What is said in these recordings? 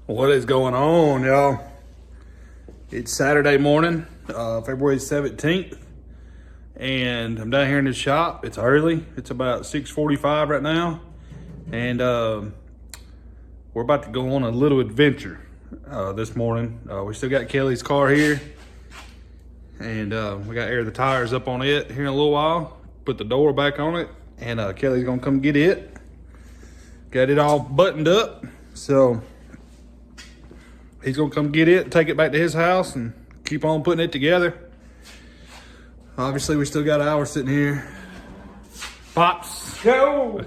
What is going on, y'all? It's Saturday morning, February 17th, and I'm down here in the shop. It's early. It's about 6:45 right now, and we're about to go on a little adventure this morning. We still got Kelly's car here, and we got to air the tires up on it here in a little while, put the door back on it, and Kelly's gonna come get it. Got it all buttoned up, so he's gonna come get it, take it back to his house, and keep on putting it together. Obviously, we still got ours sitting here. Pops, go!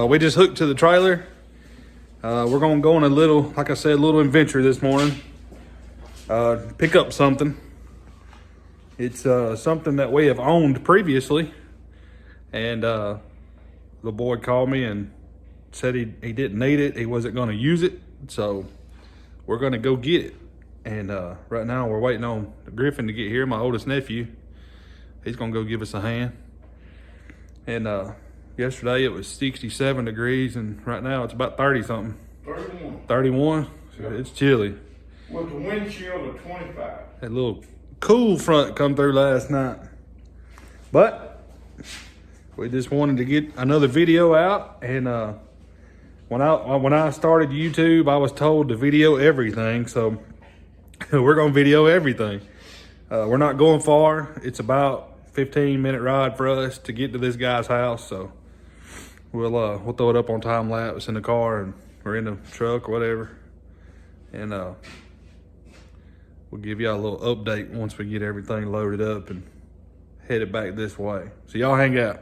We just hooked to the trailer. We're gonna go on a little, like I said, a little adventure this morning. Pick up something. It's something that we have owned previously, and the boy called me and said he didn't need it. He wasn't gonna use it, so we're gonna go get it. And right now we're waiting on Griffin to get here, my oldest nephew. He's gonna go give us a hand. And yesterday it was 67 degrees, and right now it's about 30 something. 31. 31? So it's chilly. With the wind chill of 25. That little cool front come through last night. But we just wanted to get another video out, and when I started YouTube, I was told to video everything, so we're gonna video everything. We're not going far. It's about 15-minute ride for us to get to this guy's house, so we'll throw it up on time lapse in the car, and we're in the truck or whatever, and we'll give y'all a little update once we get everything loaded up and headed back this way. So y'all hang out.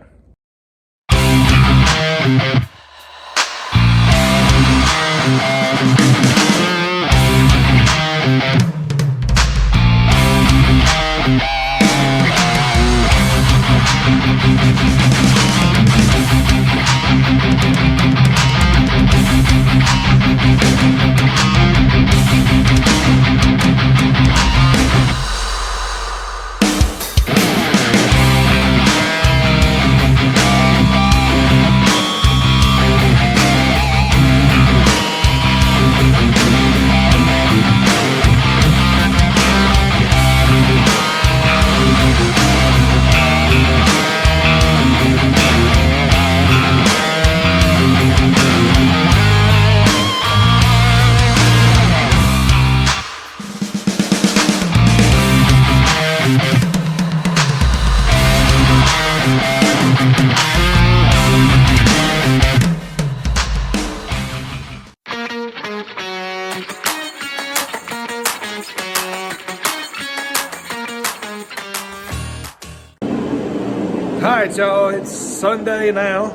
Alright, y'all, it's Sunday now,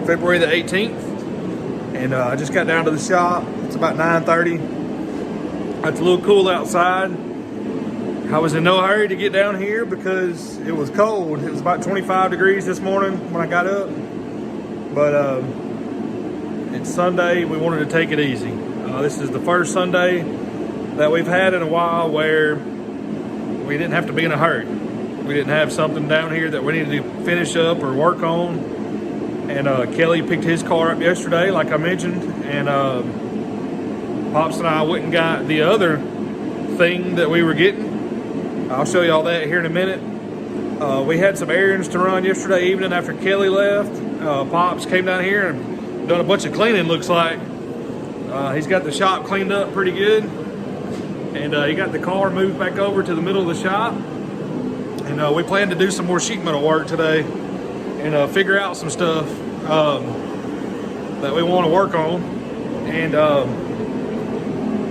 February the 18th, and I just got down to the shop. It's about 9:30. It's a little cool outside. I was in no hurry to get down here because it was cold. It was about 25 degrees this morning when I got up, but it's Sunday. We wanted to take it easy. This is the first Sunday that we've had in a while where we didn't have to be in a hurry. We didn't have something down here that we needed to finish up or work on. And Kelly picked his car up yesterday, like I mentioned. And Pops and I went and got the other thing that we were getting. I'll show you all that here in a minute. We had some errands to run yesterday evening after Kelly left. Pops came down here and done a bunch of cleaning, looks like. He's got the shop cleaned up pretty good. And he got the car moved back over to the middle of the shop. And we plan to do some more sheet metal work today and figure out some stuff that we want to work on. And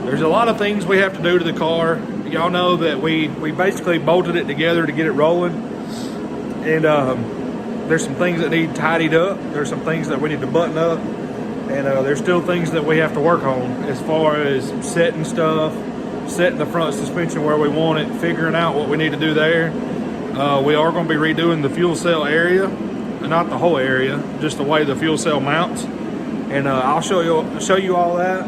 there's a lot of things we have to do to the car. Y'all know that we basically bolted it together to get it rolling. And there's some things that need tidied up. There's some things that we need to button up. And there's still things that we have to work on as far as setting stuff, setting the front suspension where we want it, figuring out what we need to do there. We are going to be redoing the fuel cell area, not the whole area, just the way the fuel cell mounts. And I'll show you all that.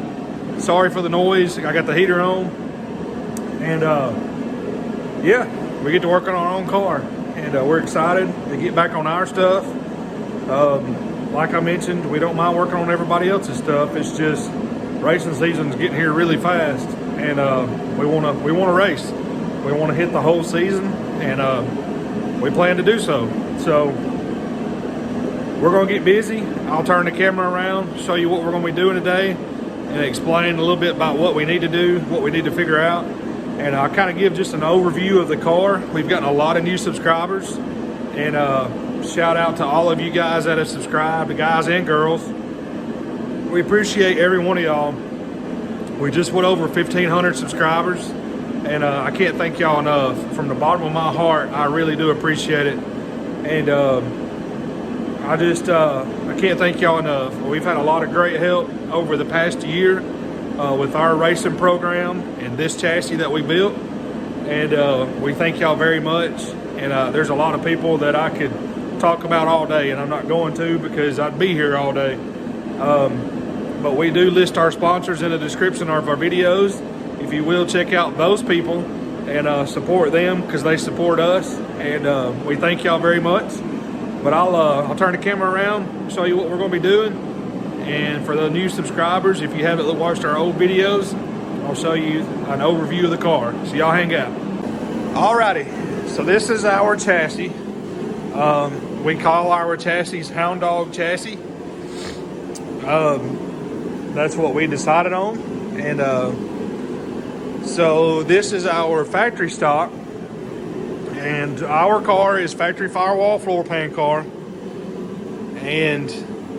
Sorry for the noise. I got the heater on. And yeah, we get to work on our own car. And we're excited to get back on our stuff. Like I mentioned, we don't mind working on everybody else's stuff. It's just racing season's getting here really fast, and we want to race. We want to hit the whole season, and we plan to do so. So we're going to get busy. I'll turn the camera around, show you what we're going to be doing today, and explain a little bit about what we need to do, what we need to figure out. And I'll kind of give just an overview of the car. We've gotten a lot of new subscribers, and shout out to all of you guys that have subscribed, the guys and girls. We appreciate every one of y'all. We just went over 1,500 subscribers, and I can't thank y'all enough. From the bottom of my heart, I really do appreciate it. And I can't thank y'all enough. We've had a lot of great help over the past year with our racing program and this chassis that we built. And we thank y'all very much. And there's a lot of people that I could talk about all day, and I'm not going to because I'd be here all day. But we do list our sponsors in the description of our videos. If you will, check out those people and support them because they support us. And we thank y'all very much. But I'll turn the camera around, show you what we're going to be doing. And for the new subscribers, if you haven't watched our old videos, I'll show you an overview of the car. So y'all hang out. Alrighty, so this is our chassis. We call our chassis Hound Dog chassis. That's what we decided on. And so this is our factory stock. And our car is factory firewall floor pan car. And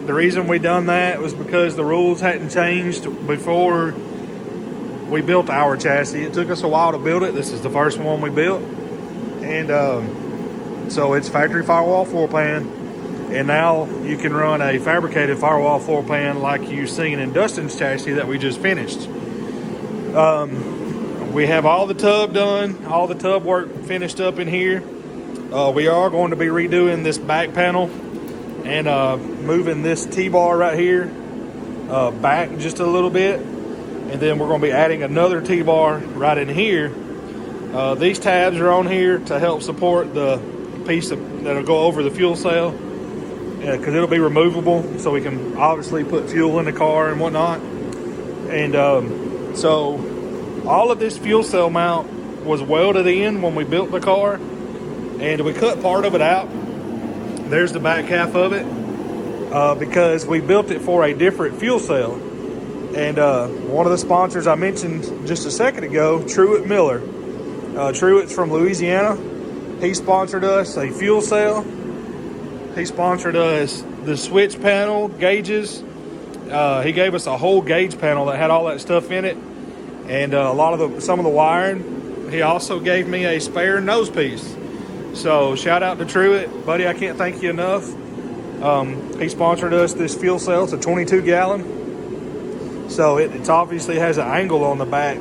the reason we done that was because the rules hadn't changed before we built our chassis. It took us a while to build it. This is the first one we built. And so it's factory firewall floor pan. And now you can run a fabricated firewall floor pan like you've seen in Dustin's chassis that we just finished. We have all the tub done, all the tub work finished up in here. We are going to be redoing this back panel and moving this T-bar right here back just a little bit. And then we're going to be adding another T-bar right in here. These tabs are on here to help support the piece that'll go over the fuel cell, because it'll be removable, so we can obviously put fuel in the car and whatnot. And so all of this fuel cell mount was welded in when we built the car, and we cut part of it out. There's the back half of it, because we built it for a different fuel cell. And one of the sponsors I mentioned just a second ago, Truitt Miller. Truitt's from Louisiana. He sponsored us a fuel cell. He sponsored us the switch panel, gauges. He gave us a whole gauge panel that had all that stuff in it, and some of the wiring. He also gave me a spare nose piece. So shout out to Truitt, buddy. I can't thank you enough. He sponsored us this fuel cell. It's a 22 gallon. So it obviously has an angle on the back,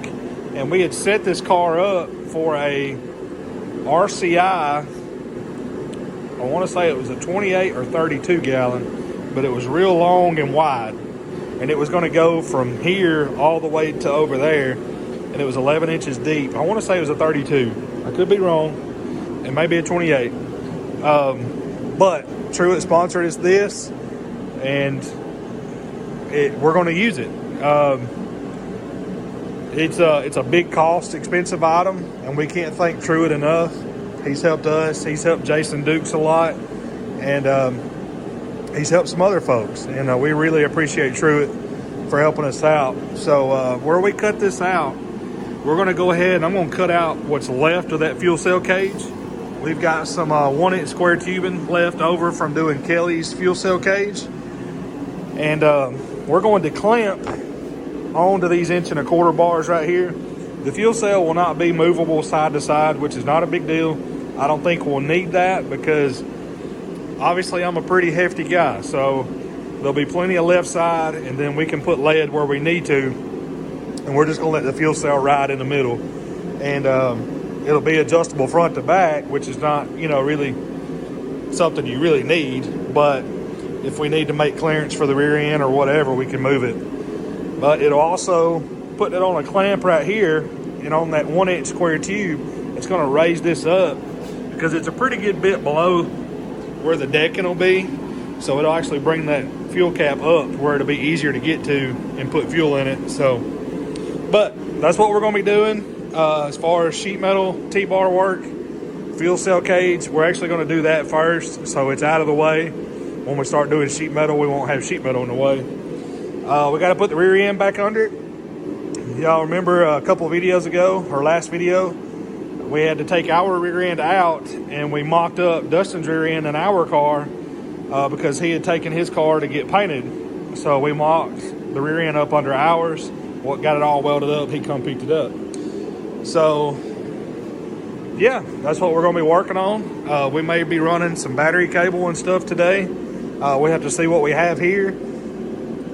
and we had set this car up for a RCI. I want to say it was a 28 or 32 gallon, but it was real long and wide, and it was going to go from here all the way to over there, and it was 11 inches deep. I want to say it was a 32. I could be wrong. It may be a 28. But Truitt sponsored us this, and we're going to use it. It's a big cost, expensive item, and we can't thank Truitt enough. He's helped us. He's helped Jason Dukes a lot, and he's helped some other folks. And we really appreciate Truitt for helping us out. So where we cut this out, we're going to go ahead and I'm going to cut out what's left of that fuel cell cage. We've got some 1-inch square tubing left over from doing Kelly's fuel cell cage, and we're going to clamp onto these 1 1/4 bars right here. The fuel cell will not be movable side to side, which is not a big deal. I don't think we'll need that because obviously I'm a pretty hefty guy. So there'll be plenty of left side, and then we can put lead where we need to. And we're just going to let the fuel cell ride in the middle. And it'll be adjustable front to back, which is not, really something you really need. But if we need to make clearance for the rear end or whatever, we can move it. But it'll also, put it on a clamp right here and on that 1-inch square tube, it's going to raise this up because it's a pretty good bit below where the decking will be. So it'll actually bring that fuel cap up where it'll be easier to get to and put fuel in it. So, but that's what we're going to be doing as far as sheet metal T-bar work. Fuel cell cage, we're actually going to do that first, so it's out of the way. When we start doing sheet metal, we won't have sheet metal in the way. We got to put the rear end back under it. Y'all remember a couple of videos ago, or last video, we had to take our rear end out, and we mocked up Dustin's rear end in our car because he had taken his car to get painted. So we mocked the rear end up under ours. What got it all welded up, he come picked it up. So yeah, that's what we're going to be working on. We may be running some battery cable and stuff today. We have to see what we have here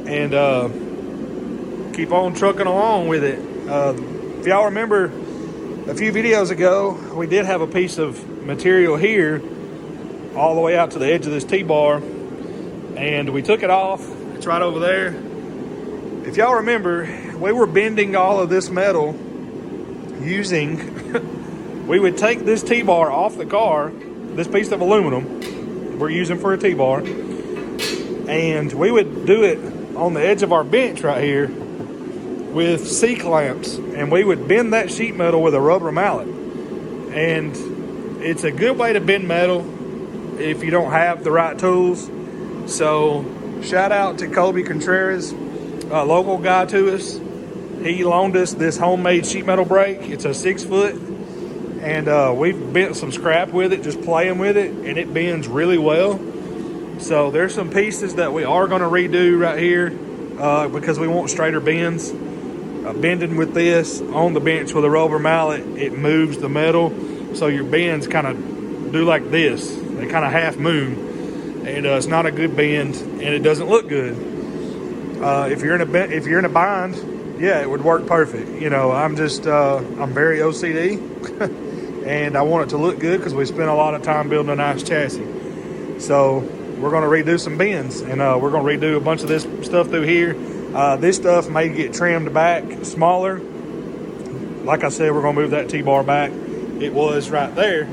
and keep on trucking along with it. If y'all remember a few videos ago, we did have a piece of material here all the way out to the edge of this T-bar, and we took it off. It's right over there. If y'all remember, we were bending all of this metal using we would take this T-bar off the car, this piece of aluminum we're using for a T-bar, and we would do it on the edge of our bench right here with C-clamps, and we would bend that sheet metal with a rubber mallet. And it's a good way to bend metal if you don't have the right tools. So shout out to Colby Contreras, a local guy to us. He loaned us this homemade sheet metal brake. It's a 6-foot, and we've bent some scrap with it, just playing with it, and it bends really well. So there's some pieces that we are going to redo right here because we want straighter bends. Bending with this on the bench with a rubber mallet, it moves the metal, so your bends kind of do like this. They kind of half moon, and it's not a good bend, and it doesn't look good. If you're in a bind, yeah, it would work perfect. You know, I'm very OCD, and I want it to look good because we spent a lot of time building a nice chassis. So we're going to redo some bends, and we're going to redo a bunch of this stuff through here. This stuff may get trimmed back smaller. Like I said, we're going to move that T-bar back. It was right there.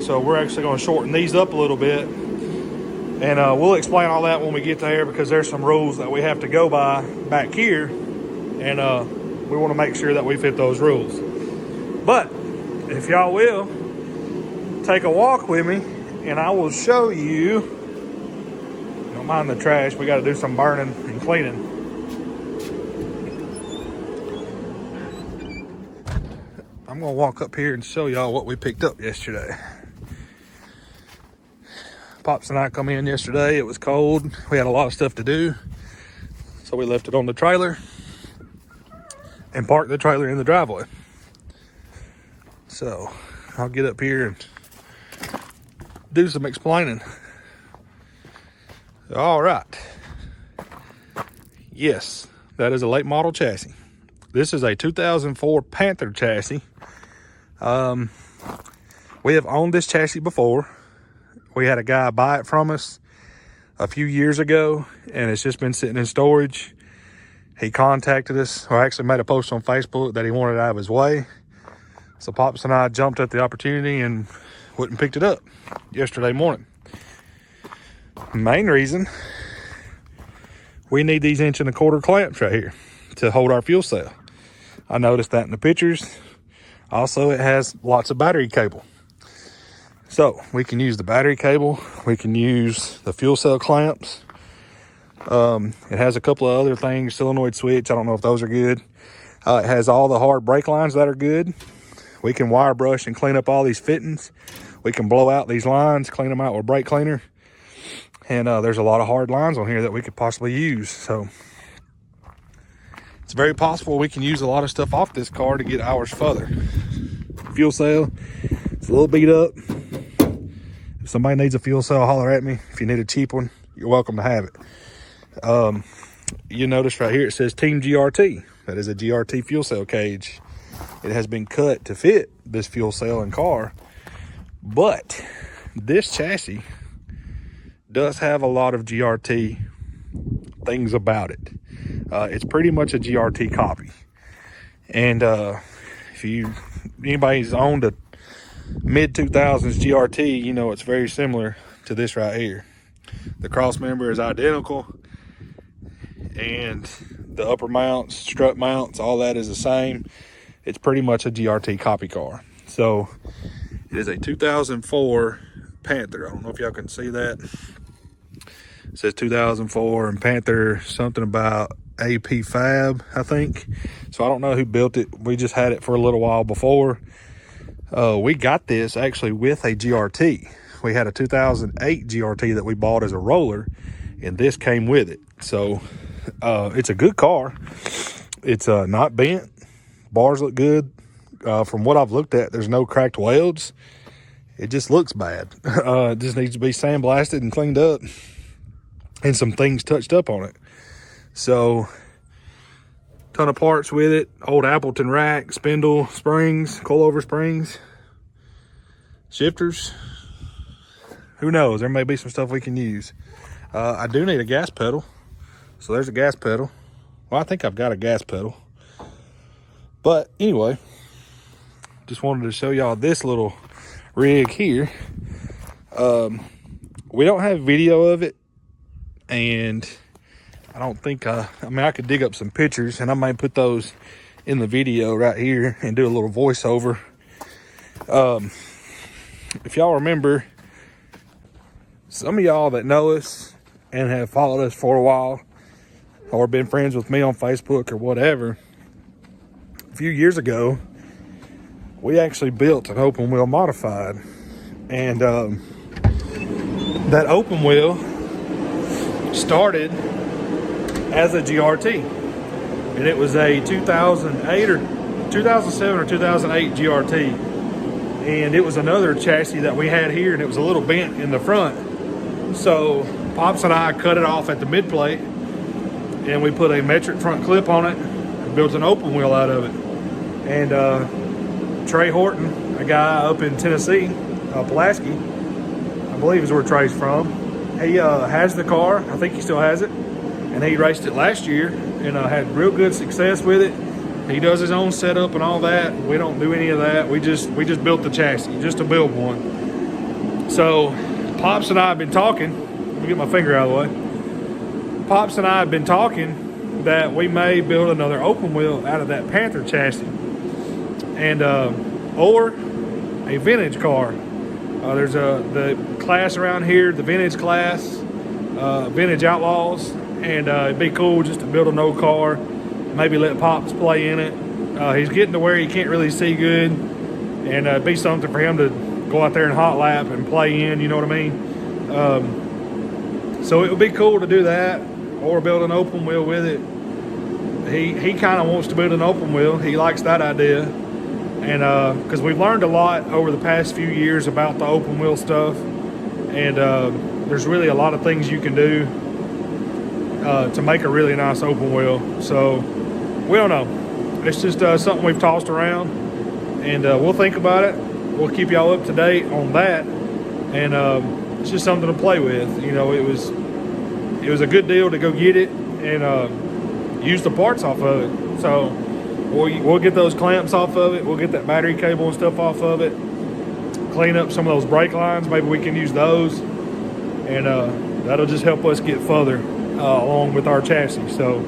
So we're actually going to shorten these up a little bit. And we'll explain all that when we get there, because there's some rules that we have to go by back here. And we want to make sure that we fit those rules. But if y'all will, take a walk with me, and I will show you. Don't mind the trash. We got to do some burning and cleaning. I'm going to walk up here and show y'all what we picked up yesterday. Pops and I come in yesterday. It was cold. We had a lot of stuff to do. So we left it on the trailer and parked the trailer in the driveway. So I'll get up here and do some explaining. All right. Yes, that is a late model chassis. This is a 2004 Panther chassis. We have owned this chassis before. We had a guy buy it from us a few years ago, and it's just been sitting in storage. He contacted us, or actually made a post on Facebook that he wanted it out of his way. So Pops and I jumped at the opportunity and went and picked it up yesterday morning. Main reason, we need these 1 1/4 clamps right here to hold our fuel cell. I noticed that in the pictures. Also, it has lots of battery cable. So we can use the battery cable. We can use the fuel cell clamps. It has a couple of other things, solenoid switch. I don't know if those are good. It has all the hard brake lines that are good. We can wire brush and clean up all these fittings. We can blow out these lines, clean them out with brake cleaner. And there's a lot of hard lines on here that we could possibly use. So it's very possible we can use a lot of stuff off this car to get ours further. Fuel cell, it's a little beat up. If somebody needs a fuel cell, holler at me. If you need a cheap one, you're welcome to have it. You notice right here it says Team GRT. That is a GRT fuel cell cage. It has been cut to fit this fuel cell and car. But this chassis does have a lot of GRT things about it. It's pretty much a GRT copy. And if anybody's owned a mid-2000s GRT, you know it's very similar to this right here. The cross member is identical, and the upper mounts, strut mounts, all that is the same. It's pretty much a GRT copy car. So it is a 2004 Panther. I don't know if y'all can see that. It says 2004 and Panther, something about AP Fab, I think. So I don't know who built it. We just had it for a little while before. We got this actually with a GRT. We had a 2008 GRT that we bought as a roller, and this came with it. So it's a good car. It's not bent. Bars look good. From what I've looked at, there's no cracked welds. It just looks bad. It just needs to be sandblasted and cleaned up, and some things touched up on it. So, ton of parts with it. Old Appleton rack, spindle, springs, coilover springs, shifters. Who knows? There may be some stuff we can use. I do need a gas pedal. So there's a gas pedal. Well, I think I've got a gas pedal. But anyway, just wanted to show y'all this little rig here. We don't have video of it, and I don't think I could dig up some pictures, and I might put those in the video right here and do a little voiceover. If y'all remember, some of y'all that know us and have followed us for a while, or been friends with me on Facebook or whatever, a few years ago, we actually built an open wheel modified. And that open wheel started as a GRT. And it was a 2008 or 2007 or 2008 GRT. And it was another chassis that we had here, and it was a little bent in the front. So Pops and I cut it off at the mid plate, and we put a metric front clip on it and built an open wheel out of it. And Trey Horton, a guy up in Tennessee, Pulaski, I believe is where Trey's from. He has the car. I think he still has it. And he raced it last year and had real good success with it. He does his own setup and all that. We don't do any of that. We just built the chassis just to build one. So Pops and I have been talking. Let me get my finger out of the way. Pops and I have been talking that we may build another open wheel out of that Panther chassis, and or a vintage car. There's the class around here, the vintage class, vintage outlaws, and it'd be cool just to build an old car, maybe let Pops play in it. He's getting to where he can't really see good, and it'd be something for him to go out there and hot lap and play in, you know what I mean? So it would be cool to do that, or build an open wheel with it. He kind of wants to build an open wheel. He likes that idea. And because we've learned a lot over the past few years about the open wheel stuff. And there's really a lot of things you can do to make a really nice open wheel. So we don't know. It's just something we've tossed around. And we'll think about it. We'll keep y'all up to date on that. And it's just something to play with. You know, it was a good deal to go get it and use the parts off of it. So we'll get those clamps off of it. We'll get that battery cable and stuff off of it. Clean up some of those brake lines. Maybe we can use those. And that'll just help us get further along with our chassis. So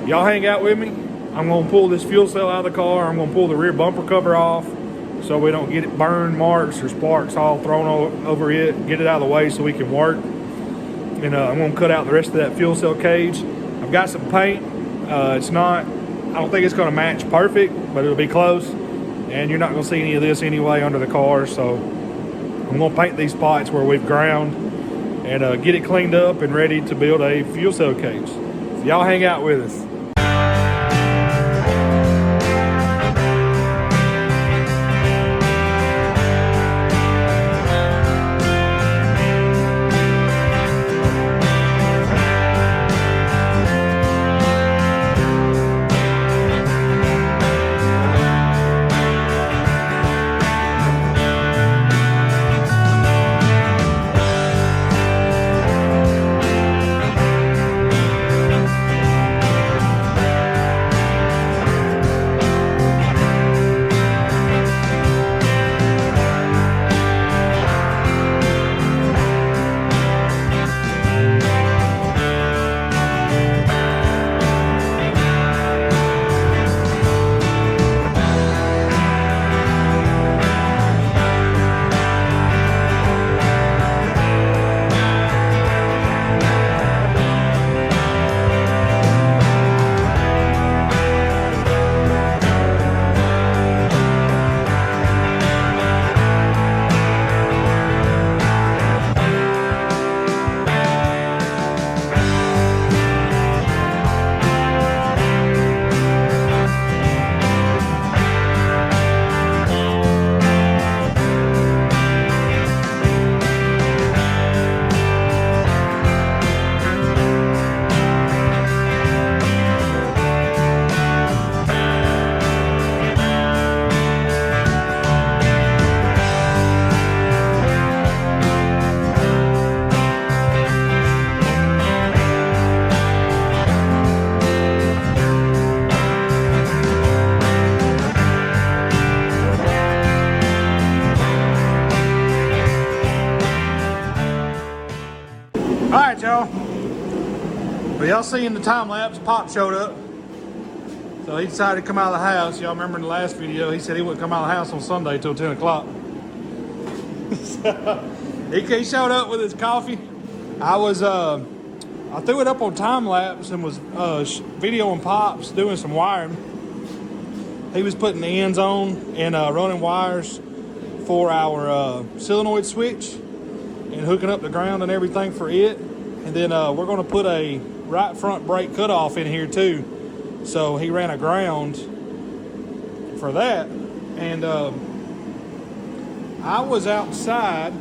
y'all hang out with me. I'm going to pull this fuel cell out of the car. I'm going to pull the rear bumper cover off so we don't get it burned, marks, or sparks all thrown over it. Get it out of the way so we can work. And I'm going to cut out the rest of that fuel cell cage. I've got some paint. I don't think it's going to match perfect, but it'll be close. And you're not going to see any of this anyway under the car. So I'm going to paint these spots where we've ground and get it cleaned up and ready to build a fuel cell cage. So y'all hang out with us. But y'all seen the time lapse, Pop showed up. So he decided to come out of the house. Y'all remember in the last video, he said he wouldn't come out of the house on Sunday till 10 o'clock. So he showed up with his coffee. I threw it up on time lapse and was videoing Pops doing some wiring. He was putting the ends on and running wires for our solenoid switch and hooking up the ground and everything for it. And then we're going to put a right front brake cutoff in here too. So he ran a ground for that. And I was outside.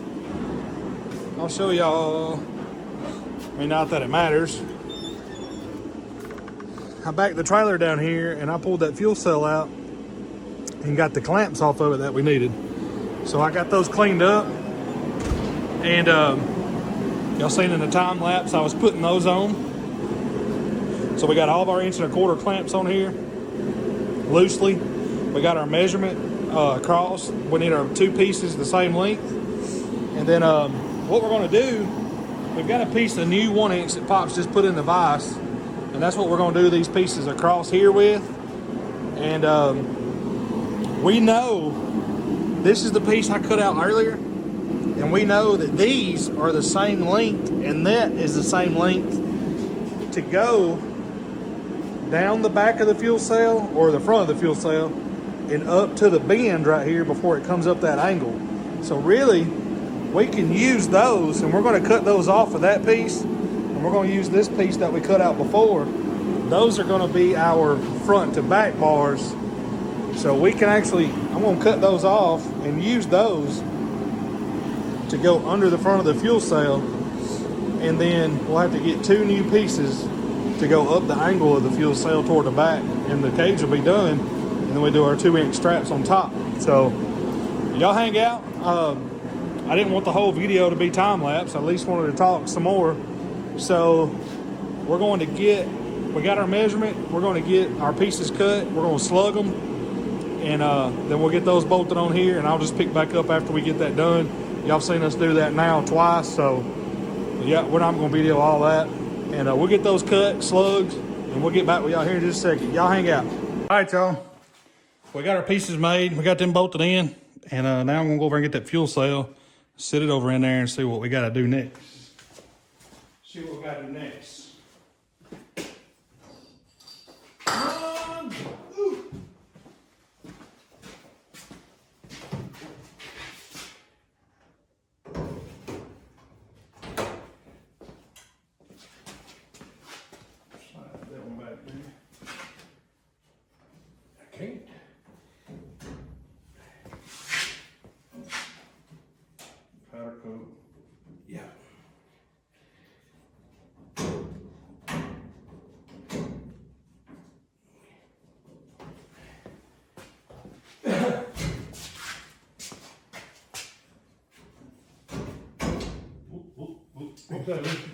I'll show y'all. I mean, not that it matters. I backed the trailer down here and I pulled that fuel cell out and got the clamps off of it that we needed. So I got those cleaned up. And y'all seen in the time lapse, I was putting those on. So we got all of our 1 1/4 clamps on here, loosely. We got our measurement across. We need our 2 pieces the same length. And then what we're gonna do, we've got a piece of new 1-inch that Pops just put in the vise. And that's what we're gonna do these pieces across here with. And we know this is the piece I cut out earlier. And we know that these are the same length and that is the same length to go down the back of the fuel cell or the front of the fuel cell and up to the bend right here before it comes up that angle. So really, we can use those, and we're going to cut those off of that piece, and we're going to use this piece that we cut out before. Those are going to be our front to back bars. So we can actually, I'm going to cut those off and use those to go under the front of the fuel cell, and then we'll have to get 2 new pieces to go up the angle of the fuel cell toward the back, and the cage will be done, and then we do our 2-inch straps on top. So y'all hang out. I didn't want the whole video to be time lapse. I at least wanted to talk some more. So we're going to we got our measurement. We're going to get our pieces cut. We're going to slug them, and then we'll get those bolted on here, and I'll just pick back up after we get that done. Y'all seen us do that now twice, so yeah, we're not going to video all that. And we'll get those cut, slugged, and we'll get back with y'all here in just a second. Y'all hang out. All right, y'all. We got our pieces made. We got them bolted in, and now I'm going to go over and get that fuel cell, sit it over in there, and see what we got to do next. See what we got to do next. Yeah.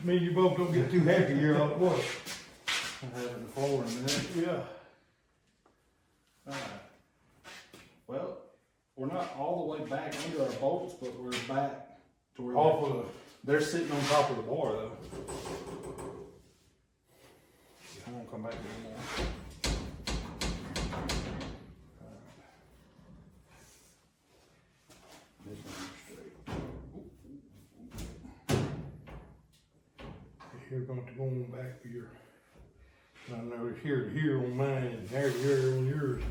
Me and you both don't get too happy here all at once. I have it before in a minute. Yeah. All right. Well, we're not all the way back under our bolts, but we're back to where they're sitting on top of the bar, though. I won't come back anymore. You're going to go on back for your. I know it's here to here on mine, and there to here on yours.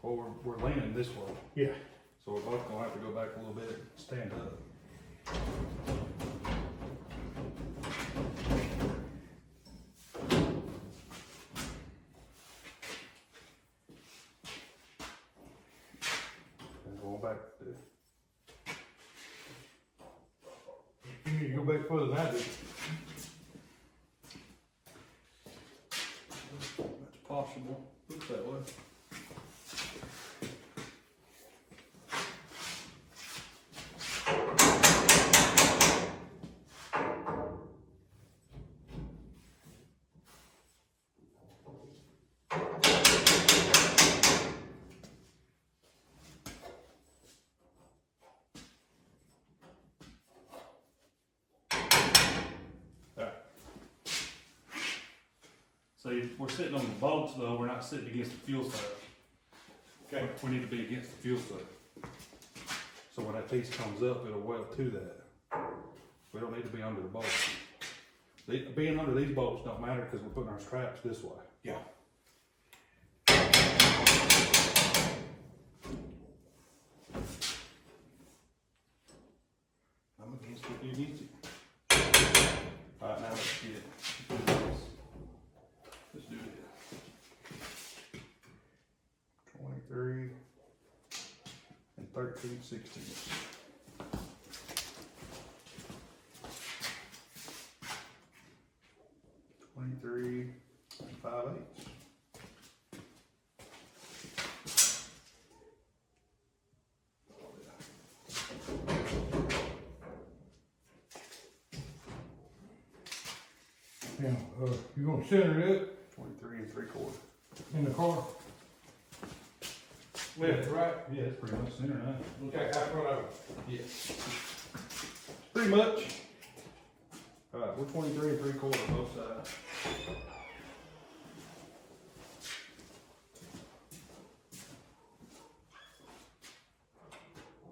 Well, we're leaning this way. Yeah. So we're both gonna have to go back a little bit, stand up. And going back to. You need to go back further than I do. That's possible. Looks that way. if we're sitting on the bolts though, we're not sitting against the fuel cell. Okay. We need to be against the fuel cell. So when that piece comes up, it'll weld to that. We don't need to be under the bolts. Being under these bolts don't matter because we're putting our straps this way. Yeah. I'm against it, you against it. All right, now let's get it. Let's do it. 23 and 13/16. Three and 5/8. Now, you gonna center it 23 and 3/4. in the car? Left, right? Yeah, it's pretty much center now. Okay, out front of it. Yes. Pretty much. All right, we're 23 and 3/4 both sides.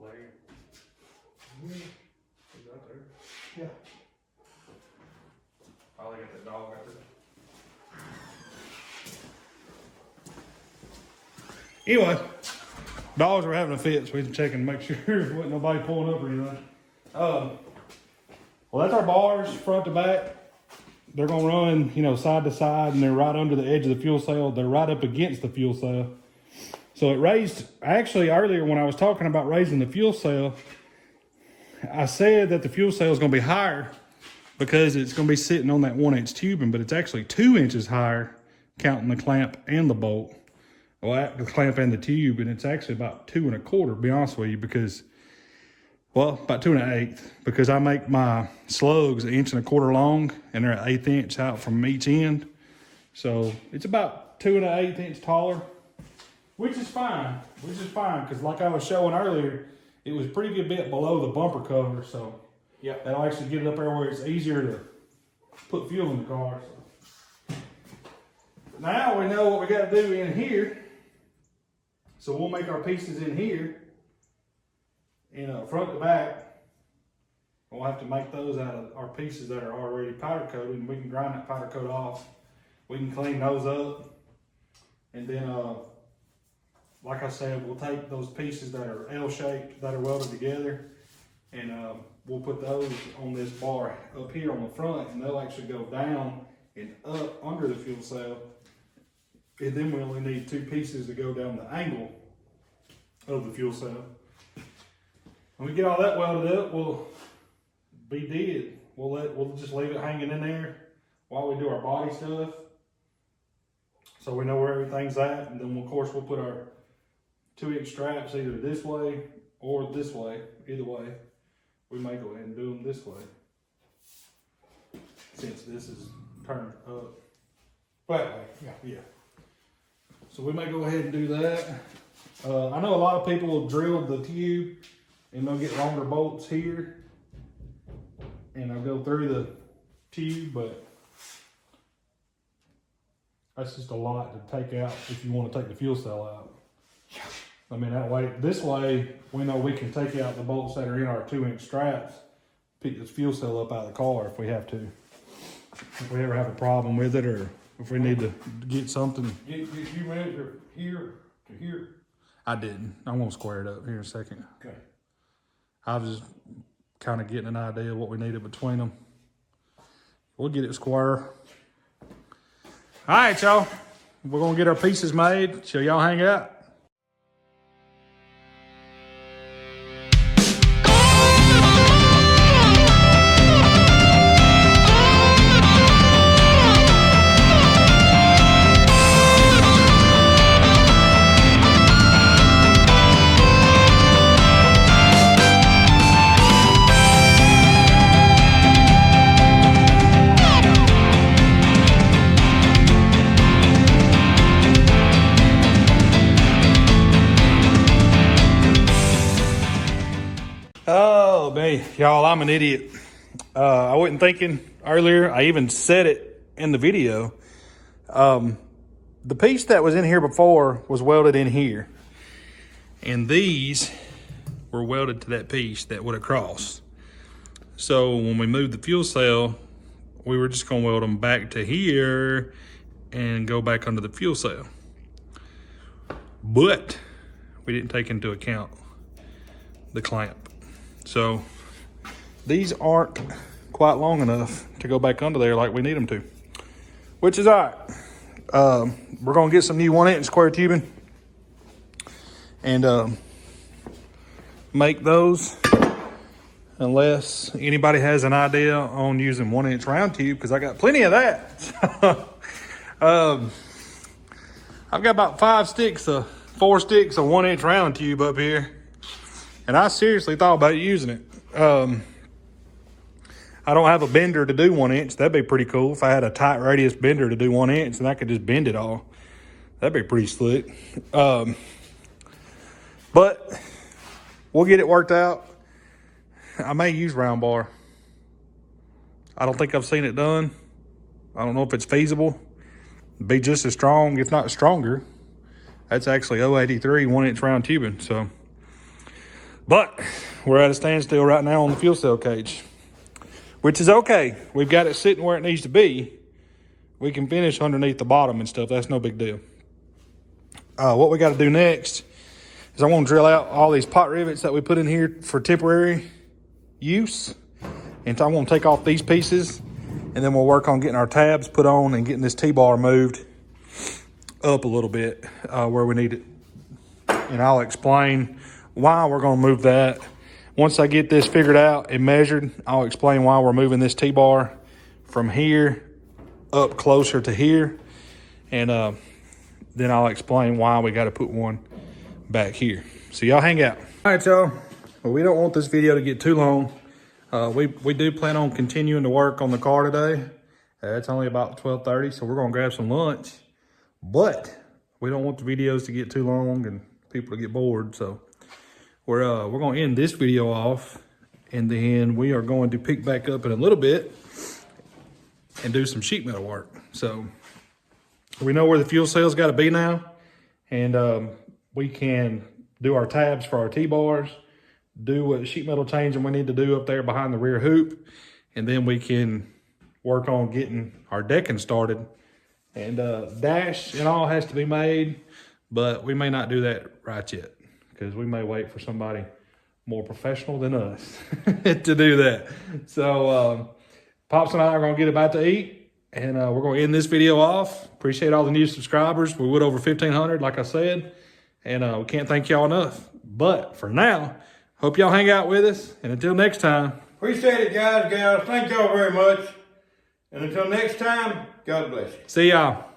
Layer. Is that there? Yeah. Probably got that dog out there. Anyway, dogs were having a fit, so we had to check and make sure there wasn't nobody pulling up or anything. Well, that's our bars, front to back. They're gonna run, you know, side to side, and they're right under the edge of the fuel cell. They're right up against the fuel cell. So it raised, actually earlier when I was talking about raising the fuel cell, I said that the fuel cell is gonna be higher because it's gonna be sitting on that 1-inch tubing, but it's actually 2 inches higher, counting the clamp and the bolt. Well, the clamp and the tube, and it's actually about 2 1/4, to be honest with you, because, well, about 2 1/8, because I make my slugs 1 1/4 inches long, and they're 1/8 inch out from each end. So it's about 2 1/8 inch taller, which is fine, because like I was showing earlier, it was a pretty good bit below the bumper cover, so Yeah. that'll actually get it up there where it's easier to put fuel in the car. So. Now we know what we got to do in here. So we'll make our pieces in here, front to back. We'll have to make those out of our pieces that are already powder coated, and we can grind that powder coat off. We can clean those up, and then, like I said, we'll take those pieces that are L-shaped, that are welded together, and we'll put those on this bar up here on the front, and they'll actually go down and up under the fuel cell. And then we only need 2 pieces to go down the angle of the fuel cell. When we get all that welded up, we'll be dead. We'll just leave it hanging in there while we do our body stuff, so we know where everything's at. And then of course we'll put our 2-inch straps either this way or this way. Either way, we may go ahead and do them this way, since this is turned up. Flat way, yeah. Yeah. So we may go ahead and do that. I know a lot of people will drill the tube and they'll get longer bolts here and they'll go through the tube, but that's just a lot to take out if you want to take the fuel cell out. I mean, this way, we know we can take out the bolts that are in our 2-inch straps, pick this fuel cell up out of the car if we have to. If we ever have a problem with it, or if we need to get something. Did you measure here to here? I didn't. I'm gonna square it up here in a second. Okay. I was just kind of getting an idea of what we needed between them. We'll get it square. All right, y'all. We're gonna get our pieces made. So y'all hang out. Oh, man, y'all, I'm an idiot. I wasn't thinking earlier. I even said it in the video. The piece that was in here before was welded in here. And these were welded to that piece that would have crossed. So when we moved the fuel cell, we were just gonna weld them back to here and go back under the fuel cell. But we didn't take into account the clamp. So these aren't quite long enough to go back under there like we need them to, which is all right. We're gonna get some new 1-inch square tubing and make those, unless anybody has an idea on using 1-inch round tube, because I got plenty of that. I've got about 4 sticks of 1-inch round tube up here, and I seriously thought about using it. I don't have a bender to do 1-inch. That'd be pretty cool if I had a tight radius bender to do 1-inch and I could just bend it all. That'd be pretty slick. But we'll get it worked out. I may use round bar. I don't think I've seen it done. I don't know if it's feasible. It'd be just as strong, if not stronger. That's actually 083 1-inch round tubing. So, but we're at a standstill right now on the fuel cell cage, which is okay. We've got it sitting where it needs to be. We can finish underneath the bottom and stuff. That's no big deal. What we got to do next is I want to drill out all these pot rivets that we put in here for temporary use. And I want to take off these pieces, and then we'll work on getting our tabs put on and getting this T-bar moved up a little bit where we need it. And I'll explain why we're going to move that. Once I get this figured out and measured, I'll explain why we're moving this T-bar from here up closer to here. And then I'll explain why we got to put one back here. So y'all hang out. All right, y'all. Well, we don't want this video to get too long. We do plan on continuing to work on the car today. It's only about 12:30, so we're going to grab some lunch. But we don't want the videos to get too long and people to get bored. So we're going to end this video off, and then we are going to pick back up in a little bit and do some sheet metal work. So we know where the fuel cell's got to be now, and we can do our tabs for our T-bars, do what sheet metal changing we need to do up there behind the rear hoop, and then we can work on getting our decking started. And dash and all has to be made, but we may not do that right yet, because we may wait for somebody more professional than us to do that. So Pops and I are going to get about to eat, and we're going to end this video off. Appreciate all the new subscribers. We went over 1,500, like I said, and we can't thank y'all enough. But for now, hope y'all hang out with us, and until next time. Appreciate it, guys, gals. Thank y'all very much. And until next time, God bless you. See y'all.